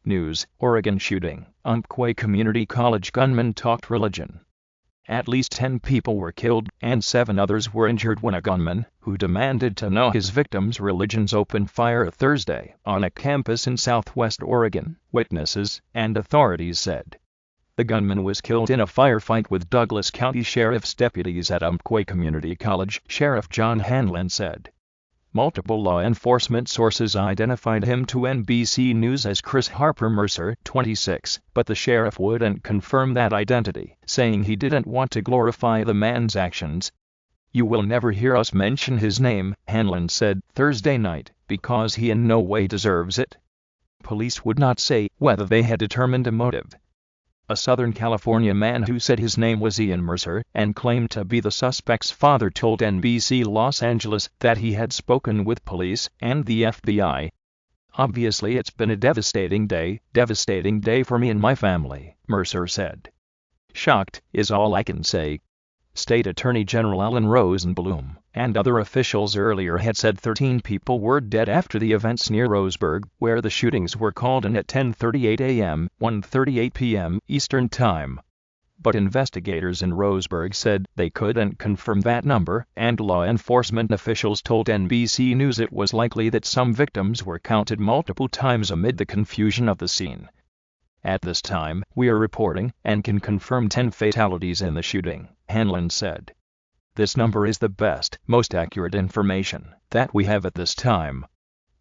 News, Oregon shooting. Umpqua Community College gunman talked religion. At least 10 people were killed and 7 others were injured when a gunman, who demanded to know his victims' religions, opened fire Thursday on a campus in southwest Oregon, witnesses and authorities said. The gunman was killed in a firefight with Douglas County Sheriff's deputies at Umpqua Community College, Sheriff John Hanlon said. Multiple law enforcement sources identified him to NBC News as Chris Harper Mercer, 26, but the sheriff wouldn't confirm that identity, saying he didn't want to glorify the man's actions. "You will never hear us mention his name," Hanlon said Thursday night, "because he in no way deserves it." Police would not say whether they had determined a motive. A Southern California man who said his name was Ian Mercer and claimed to be the suspect's father told NBC Los Angeles that he had spoken with police and the FBI. "Obviously it's been a devastating day for me and my family," Mercer said. "Shocked is all I can say." State Attorney General Alan Rosenblum and other officials earlier had said 13 people were dead after the events near Roseburg, where the shootings were called in at 10:38 a.m., 1:38 p.m. Eastern Time. But investigators in Roseburg said they couldn't confirm that number, and law enforcement officials told NBC News it was likely that some victims were counted multiple times amid the confusion of the scene. "At this time, we are reporting and can confirm 10 fatalities in the shooting," Hanlon said. "This number is the best, most accurate information that we have at this time."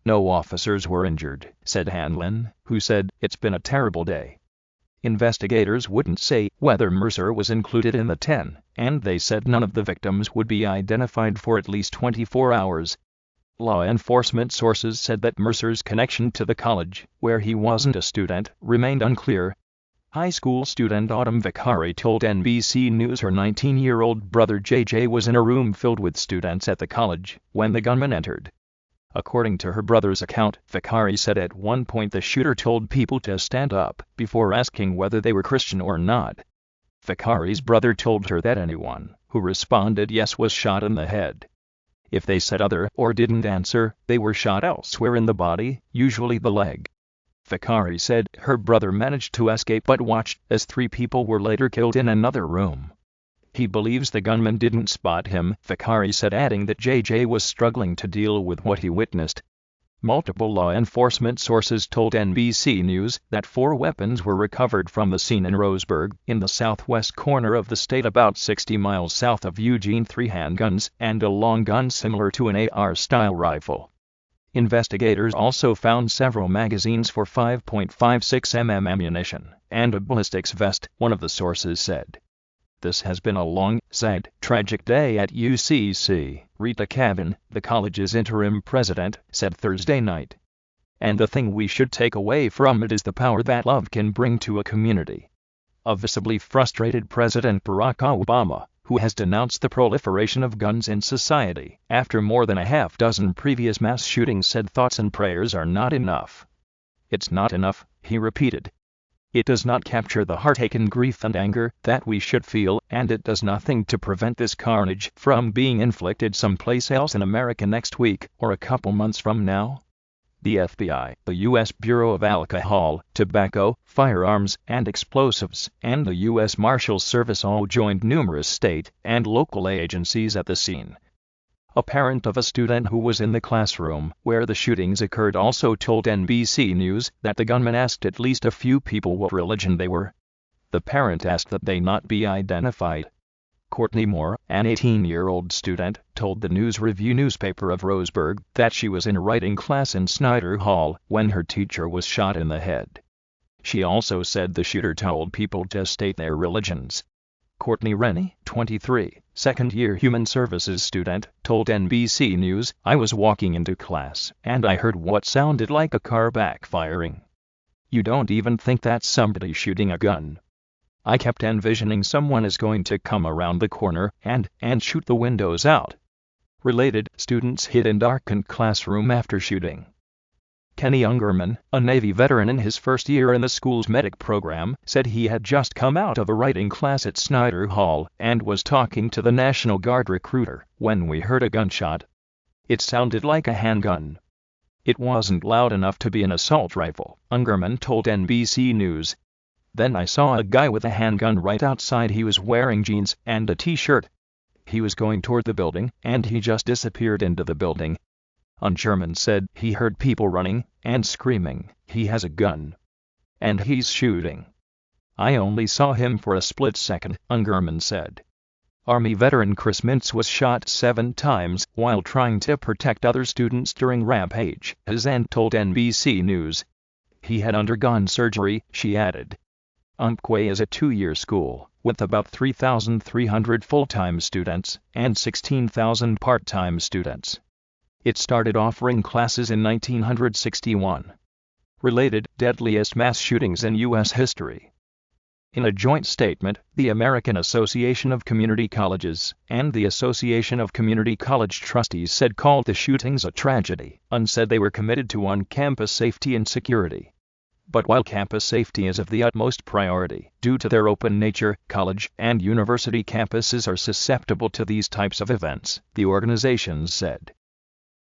"No officers were injured," said Hanlon, who said, "It's been a terrible day." Investigators wouldn't say whether Mercer was included in the 10, and they said none of the victims would be identified for at least 24 hours. Law enforcement sources said that Mercer's connection to the college, where he wasn't a student, remained unclear. High school student Autumn Vicari told NBC News her 19-year-old brother JJ was in a room filled with students at the college when the gunman entered. According to her brother's account, Vicari said at one point the shooter told people to stand up before asking whether they were Christian or not. Vicari's brother told her that anyone who responded yes was shot in the head. If they said other or didn't answer, they were shot elsewhere in the body, usually the leg. Vicari said her brother managed to escape but watched as 3 people were later killed in another room. He believes the gunman didn't spot him, Vicari said, adding that JJ was struggling to deal with what he witnessed. Multiple law enforcement sources told NBC News that 4 weapons were recovered from the scene in Roseburg, in the southwest corner of the state about 60 miles south of Eugene, 3 handguns and a long gun similar to an AR-style rifle. Investigators also found several magazines for 5.56 mm ammunition and a ballistics vest, one of the sources said. "This has been a long, sad, tragic day at UCC," Rita Cavan, the college's interim president, said Thursday night. "And the thing we should take away from it is the power that love can bring to a community." A visibly frustrated President Barack Obama, who has denounced the proliferation of guns in society after more than a half-dozen previous mass shootings, said thoughts and prayers are not enough. "It's not enough," he repeated. "It does not capture the heartache and grief and anger that we should feel, and it does nothing to prevent this carnage from being inflicted someplace else in America next week or a couple months from now." The FBI, the U.S. Bureau of Alcohol, Tobacco, Firearms, and Explosives, and the U.S. Marshals Service all joined numerous state and local agencies at the scene. A parent of a student who was in the classroom where the shootings occurred also told NBC News that the gunman asked at least a few people what religion they were. The parent asked that they not be identified. Courtney Moore, an 18-year-old student, told the News Review newspaper of Roseburg that she was in a writing class in Snyder Hall when her teacher was shot in the head. She also said the shooter told people to state their religions. Courtney Rennie, 23, second-year human services student, told NBC News, "I was walking into class, and I heard what sounded like a car backfiring. You don't even think that's somebody shooting a gun. I kept envisioning someone is going to come around the corner and shoot the windows out." Related, students hid in darkened classroom after shooting. Kenny Ungerman, a Navy veteran in his first year in the school's medic program, said he had just come out of a writing class at Snyder Hall and was talking to the National Guard recruiter when we heard a gunshot. "It sounded like a handgun. It wasn't loud enough to be an assault rifle, Gunman told NBC News. Then I saw a guy with a handgun right outside. He was wearing jeans and a t-shirt. He was going toward the building, and he just disappeared into the building. Gunman said he heard people running and screaming, "He has a gun. And he's shooting." "I only saw him for a split second," Gunman said. Army veteran Chris Mintz was shot 7 times while trying to protect other students during rampage, his aunt told NBC News. He had undergone surgery, she added. Umpqua is a 2-year school, with about 3,300 full-time students and 16,000 part-time students. It started offering classes in 1961. Related deadliest mass shootings in U.S. history. In a joint statement, the American Association of Community Colleges and the Association of Community College Trustees said called the shootings a tragedy, and said they were committed to on-campus safety and security. But while campus safety is of the utmost priority, due to their open nature, college and university campuses are susceptible to these types of events, the organizations said.